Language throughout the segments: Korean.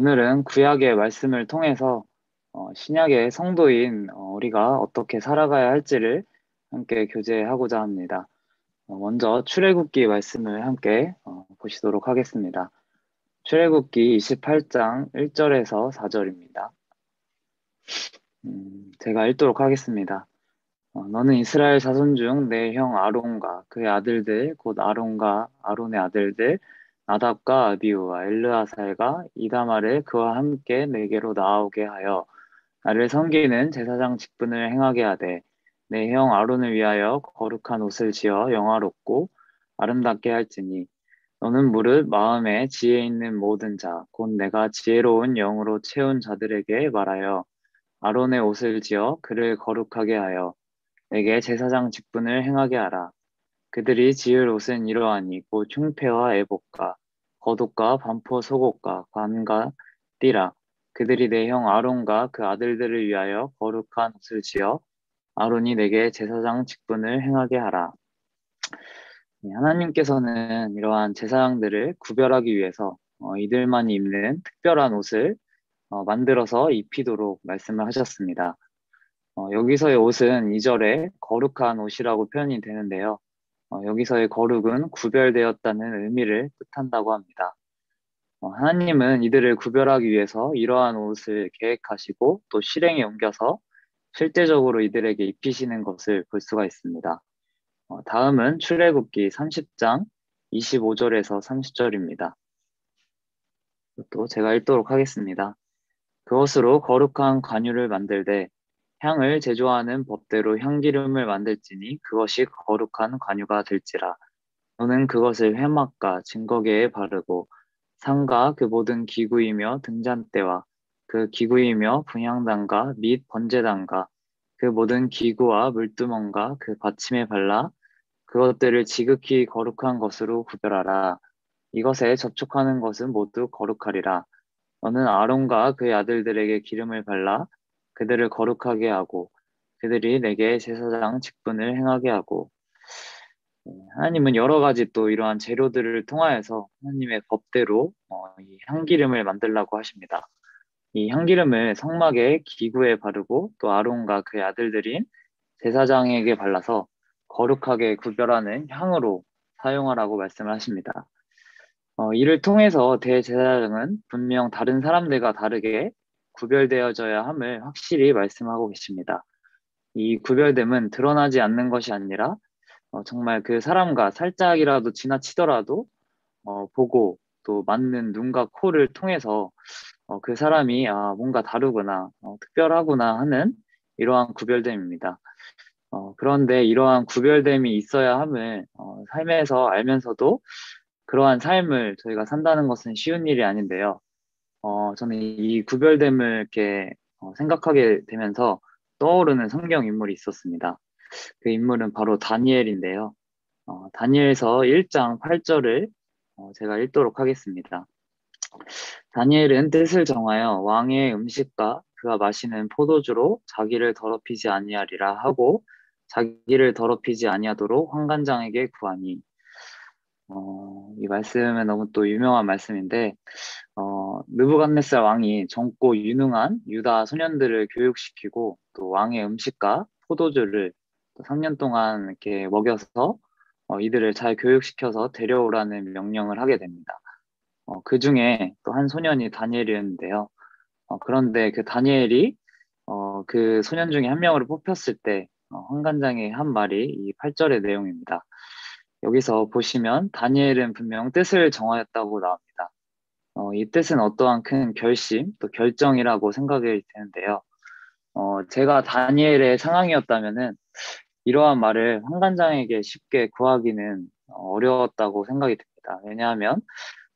오늘은 구약의 말씀을 통해서 신약의 성도인 우리가 어떻게 살아가야 할지를 함께 교제하고자 합니다. 먼저 출애굽기 말씀을 함께 보시도록 하겠습니다. 출애굽기 28장 1절에서 4절입니다. 제가 읽도록 하겠습니다. 너는 이스라엘 자손 중 내 형 아론과 그의 아들들 곧 아론과 아론의 아들들 나답과 아비우와 엘르아살과 이다말을 그와 함께 내게로 나오게 하여 나를 섬기는 제사장 직분을 행하게 하되 내 형 아론을 위하여 거룩한 옷을 지어 영화롭고 아름답게 할지니 너는 무릇 마음에 지혜 있는 모든 자 곧 내가 지혜로운 영으로 채운 자들에게 말하여 아론의 옷을 지어 그를 거룩하게 하여 내게 제사장 직분을 행하게 하라. 그들이 지을 옷은 이러하니 곧 흉패와 애복과 겉옷과 반포 속옷과 관과 띠라. 그들이 내 형 아론과 그 아들들을 위하여 거룩한 옷을 지어 아론이 내게 제사장 직분을 행하게 하라. 하나님께서는 이러한 제사장들을 구별하기 위해서 이들만이 입는 특별한 옷을 만들어서 입히도록 말씀을 하셨습니다. 여기서의 옷은 2절에 거룩한 옷이라고 표현이 되는데요. 여기서의 거룩은 구별되었다는 의미를 뜻한다고 합니다. 하나님은 이들을 구별하기 위해서 이러한 옷을 계획하시고 또 실행에 옮겨서 실제적으로 이들에게 입히시는 것을 볼 수가 있습니다. 다음은 출애굽기 30장 25절에서 30절입니다. 또 제가 읽도록 하겠습니다. 그것으로 거룩한 관유를 만들되 향을 제조하는 법대로 향기름을 만들지니 그것이 거룩한 관유가 될지라. 너는 그것을 회막과 증거계에 바르고 상과 그 모든 기구이며 등잔대와 그 기구이며 분향단과 및 번제단과 그 모든 기구와 물두멍과 그 받침에 발라 그것들을 지극히 거룩한 것으로 구별하라. 이것에 접촉하는 것은 모두 거룩하리라. 너는 아론과 그의 아들들에게 기름을 발라 그들을 거룩하게 하고 그들이 내게 제사장 직분을 행하게 하고. 하나님은 여러 가지 또 이러한 재료들을 통하여서 하나님의 법대로 이 향기름을 만들라고 하십니다. 이 향기름을 성막의 기구에 바르고 또 아론과 그의 아들들인 제사장에게 발라서 거룩하게 구별하는 향으로 사용하라고 말씀을 하십니다. 이를 통해서 대제사장은 분명 다른 사람들과 다르게 구별되어져야 함을 확실히 말씀하고 계십니다. 이 구별됨은 드러나지 않는 것이 아니라 정말 그 사람과 살짝이라도 지나치더라도 보고 또 맞는 눈과 코를 통해서 그 사람이 뭔가 다르구나, 특별하구나 하는 이러한 구별됨입니다. 그런데 이러한 구별됨이 있어야 함을 삶에서 알면서도 그러한 삶을 저희가 산다는 것은 쉬운 일이 아닌데요. 저는 이 구별됨을 이렇게 생각하게 되면서 떠오르는 성경 인물이 있었습니다. 그 인물은 바로 다니엘인데요. 다니엘서 1장 8절을 제가 읽도록 하겠습니다. 다니엘은 뜻을 정하여 왕의 음식과 그가 마시는 포도주로 자기를 더럽히지 아니하리라 하고 자기를 더럽히지 아니하도록 환관장에게 구하니. 이 말씀은 너무 또 유명한 말씀인데 느부갓네살 왕이 젊고 유능한 유다 소년들을 교육시키고 또 왕의 음식과 포도주를 또 3년 동안 이렇게 먹여서 이들을 잘 교육시켜서 데려오라는 명령을 하게 됩니다. 그 중에 또 한 소년이 다니엘이었는데요. 그런데 그 다니엘이 그 소년 중에 한 명으로 뽑혔을 때 환관장의 한 말이 이 8절의 내용입니다. 여기서 보시면 다니엘은 분명 뜻을 정하였다고 나옵니다. 이 뜻은 어떠한 큰 결심, 또 결정이라고 생각이 되는데요. 제가 다니엘의 상황이었다면은 이러한 말을 환관장에게 쉽게 구하기는 어려웠다고 생각이 듭니다. 왜냐하면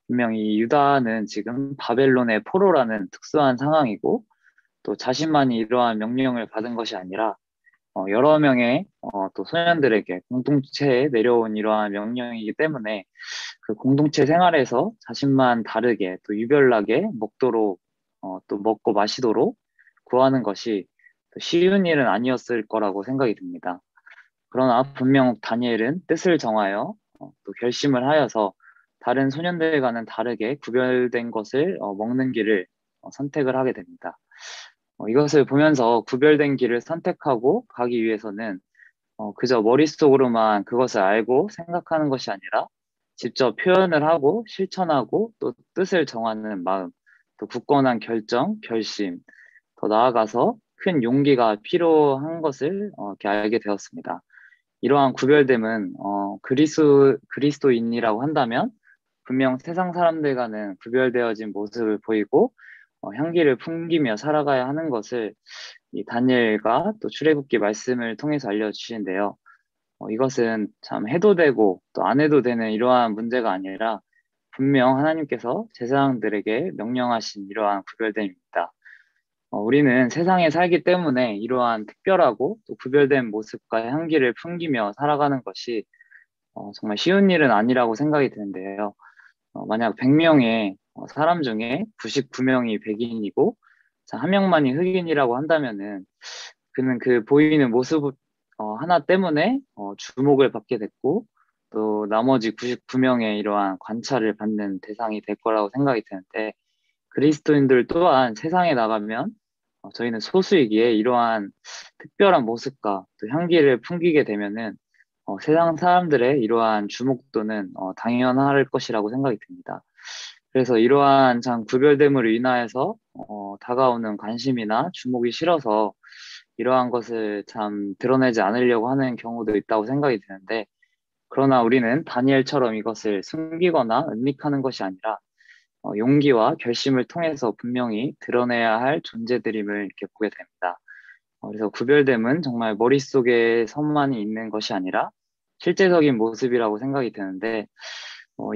분명히 유다는 지금 바벨론의 포로라는 특수한 상황이고 또 자신만이 이러한 명령을 받은 것이 아니라 여러 명의 또 소년들에게 공동체에 내려온 이러한 명령이기 때문에 그 공동체 생활에서 자신만 다르게 또 유별나게 먹도록 또 먹고 마시도록 구하는 것이 쉬운 일은 아니었을 거라고 생각이 듭니다. 그러나 분명 다니엘은 뜻을 정하여 또 결심을 하여서 다른 소년들과는 다르게 구별된 것을 먹는 길을 선택을 하게 됩니다. 이것을 보면서 구별된 길을 선택하고 가기 위해서는 그저 머릿속으로만 그것을 알고 생각하는 것이 아니라 직접 표현을 하고 실천하고 또 뜻을 정하는 마음, 또 굳건한 결정, 결심, 더 나아가서 큰 용기가 필요한 것을 이렇게 알게 되었습니다. 이러한 구별됨은 그리스도인이라고 한다면 분명 세상 사람들과는 구별되어진 모습을 보이고 향기를 풍기며 살아가야 하는 것을 이 다니엘과 또 출애굽기 말씀을 통해서 알려주시는데요. 이것은 참 해도 되고 또 안 해도 되는 이러한 문제가 아니라 분명 하나님께서 제사장들에게 명령하신 이러한 구별됨입니다. 우리는 세상에 살기 때문에 이러한 특별하고 또 구별된 모습과 향기를 풍기며 살아가는 것이 정말 쉬운 일은 아니라고 생각이 드는데요. 만약 100명의 사람 중에 99명이 백인이고 한 명만이 흑인이라고 한다면은 그는 그 보이는 모습 하나 때문에 주목을 받게 됐고 또 나머지 99명의 이러한 관찰을 받는 대상이 될 거라고 생각이 드는데 그리스도인들 또한 세상에 나가면 저희는 소수이기에 이러한 특별한 모습과 또 향기를 풍기게 되면은 세상 사람들의 이러한 주목도는 당연할 것이라고 생각이 듭니다. 그래서 이러한 참 구별됨으로 인하여서 다가오는 관심이나 주목이 싫어서 이러한 것을 참 드러내지 않으려고 하는 경우도 있다고 생각이 드는데 그러나 우리는 다니엘처럼 이것을 숨기거나 은닉하는 것이 아니라 용기와 결심을 통해서 분명히 드러내야 할 존재들임을 이렇게 보게 됩니다. 그래서 구별됨은 정말 머릿속에서만이 있는 것이 아니라 실제적인 모습이라고 생각이 드는데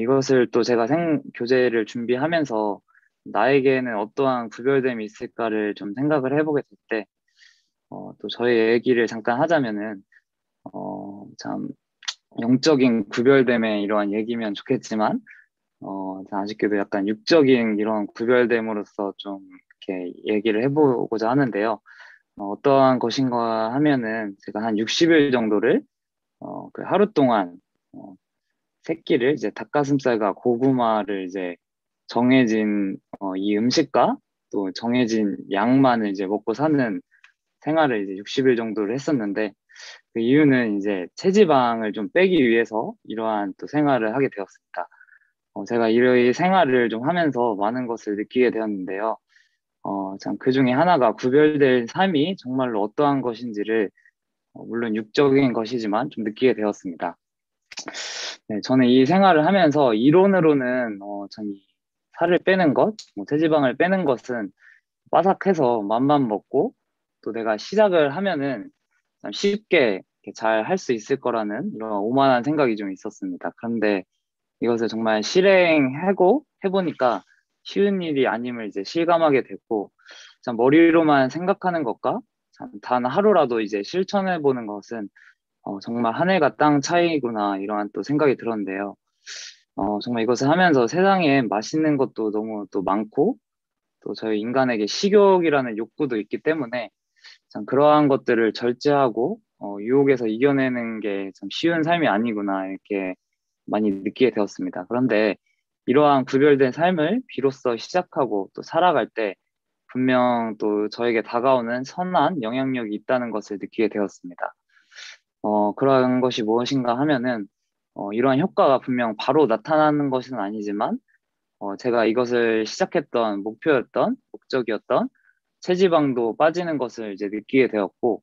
이것을 또 제가 교재를 준비하면서 나에게는 어떠한 구별됨이 있을까를 좀 생각을 해보게 될 때, 또 저의 얘기를 잠깐 하자면은, 참, 영적인 구별됨의 이러한 얘기면 좋겠지만, 아쉽게도 약간 육적인 이런 구별됨으로써 좀 이렇게 얘기를 해보고자 하는데요. 어떠한 것인가 하면은 제가 한 60일 정도를 그 하루 동안 새끼를 이제 닭가슴살과 고구마를 이제 정해진 이 음식과 또 정해진 양만을 이제 먹고 사는 생활을 이제 60일 정도를 했었는데 그 이유는 이제 체지방을 좀 빼기 위해서 이러한 또 생활을 하게 되었습니다. 제가 이 생활을 좀 하면서 많은 것을 느끼게 되었는데요. 참 그 중에 하나가 구별된 삶이 정말로 어떠한 것인지를 물론 육적인 것이지만 좀 느끼게 되었습니다. 네, 저는 이 생활을 하면서 이론으로는 참이 살을 빼는 것, 뭐 체지방을 빼는 것은 바삭해서 맘만 먹고 또 내가 시작을 하면은 참 쉽게 잘 할 수 있을 거라는 이런 오만한 생각이 좀 있었습니다. 그런데 이것을 정말 실행하고 해보니까 쉬운 일이 아님을 이제 실감하게 됐고 참 머리로만 생각하는 것과 단 하루라도 이제 실천해보는 것은 정말 하늘과 땅 차이구나 이러한 또 생각이 들었는데요. 정말 이것을 하면서 세상에 맛있는 것도 너무 또 많고 또 저희 인간에게 식욕이라는 욕구도 있기 때문에 참 그러한 것들을 절제하고 유혹에서 이겨내는 게 참 쉬운 삶이 아니구나 이렇게 많이 느끼게 되었습니다. 그런데 이러한 구별된 삶을 비로소 시작하고 또 살아갈 때 분명 또 저에게 다가오는 선한 영향력이 있다는 것을 느끼게 되었습니다. 그런 것이 무엇인가 하면은 이러한 효과가 분명 바로 나타나는 것은 아니지만 제가 이것을 시작했던 목표였던 목적이었던 체지방도 빠지는 것을 이제 느끼게 되었고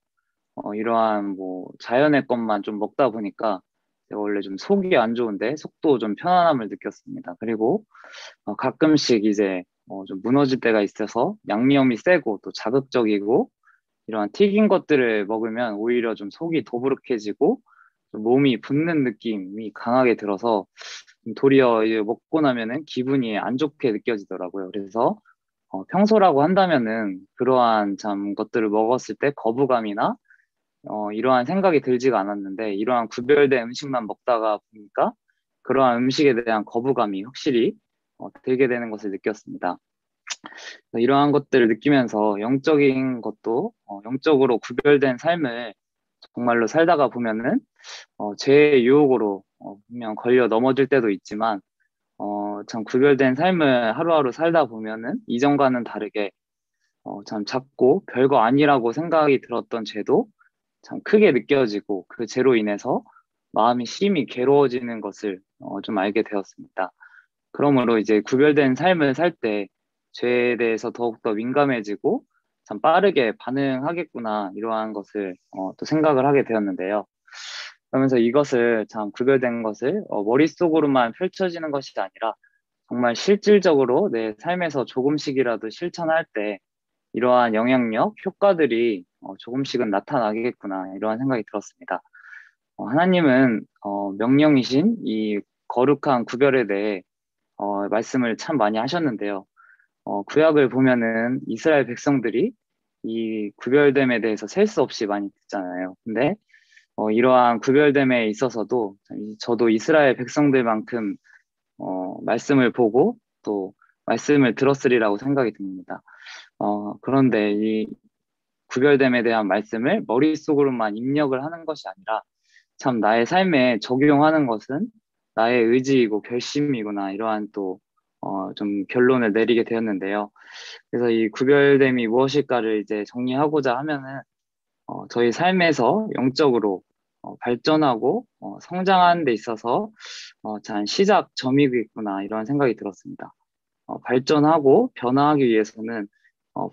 이러한 뭐 자연의 것만 좀 먹다 보니까 제가 원래 좀 속이 안 좋은데 속도 좀 편안함을 느꼈습니다. 그리고 가끔씩 이제 좀 무너질 때가 있어서 양념이 세고 또 자극적이고 이러한 튀긴 것들을 먹으면 오히려 좀 속이 더부룩해지고 좀 몸이 붓는 느낌이 강하게 들어서 도리어 이제 먹고 나면은 기분이 안 좋게 느껴지더라고요. 그래서 평소라고 한다면은 그러한 참 것들을 먹었을 때 거부감이나 이러한 생각이 들지가 않았는데 이러한 구별된 음식만 먹다가 보니까 그러한 음식에 대한 거부감이 확실히 들게 되는 것을 느꼈습니다. 이러한 것들을 느끼면서 영적인 것도 영적으로 구별된 삶을 정말로 살다가 보면은 죄의 유혹으로 분명 걸려 넘어질 때도 있지만 참 구별된 삶을 하루하루 살다 보면은 이전과는 다르게 참 작고 별거 아니라고 생각이 들었던 죄도 참 크게 느껴지고 그 죄로 인해서 마음이 심히 괴로워지는 것을 좀 알게 되었습니다. 그러므로 이제 구별된 삶을 살 때 죄에 대해서 더욱더 민감해지고 참 빠르게 반응하겠구나 이러한 것을 또 생각을 하게 되었는데요. 그러면서 이것을 참 구별된 것을 머릿속으로만 펼쳐지는 것이 아니라 정말 실질적으로 내 삶에서 조금씩이라도 실천할 때 이러한 영향력, 효과들이 조금씩은 나타나겠구나 이러한 생각이 들었습니다. 하나님은 명령이신 이 거룩한 구별에 대해 말씀을 참 많이 하셨는데요. 구약을 보면은 이스라엘 백성들이 이 구별됨에 대해서 셀 수 없이 많이 듣잖아요. 근데 이러한 구별됨에 있어서도 저도 이스라엘 백성들만큼 말씀을 보고 또 말씀을 들었으리라고 생각이 듭니다. 그런데 이 구별됨에 대한 말씀을 머릿속으로만 입력을 하는 것이 아니라 참 나의 삶에 적용하는 것은 나의 의지이고 결심이구나 이러한 또 좀 결론을 내리게 되었는데요. 그래서 이 구별됨이 무엇일까를 이제 정리하고자 하면은 저희 삶에서 영적으로 발전하고 성장하는 데 있어서 참 시작점이겠구나 이런 생각이 들었습니다. 발전하고 변화하기 위해서는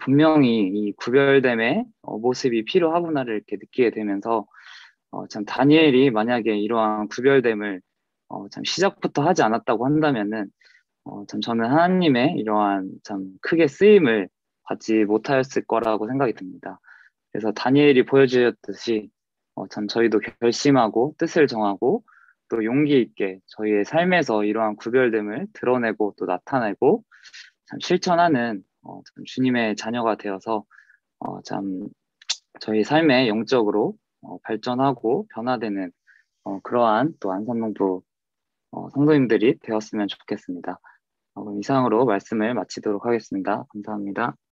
분명히 이 구별됨의 모습이 필요하구나를 이렇게 느끼게 되면서 참 다니엘이 만약에 이러한 구별됨을 참 시작부터 하지 않았다고 한다면은 참 저는 하나님의 이러한 참 크게 쓰임을 받지 못하였을 거라고 생각이 듭니다. 그래서 다니엘이 보여주셨듯이 참 저희도 결심하고 뜻을 정하고 또 용기 있게 저희의 삶에서 이러한 구별됨을 드러내고 또 나타내고 참 실천하는 참 주님의 자녀가 되어서 참 저희 삶의 영적으로 발전하고 변화되는 그러한 또 안산농부 성도님들이 되었으면 좋겠습니다. 그럼 이상으로 말씀을 마치도록 하겠습니다. 감사합니다.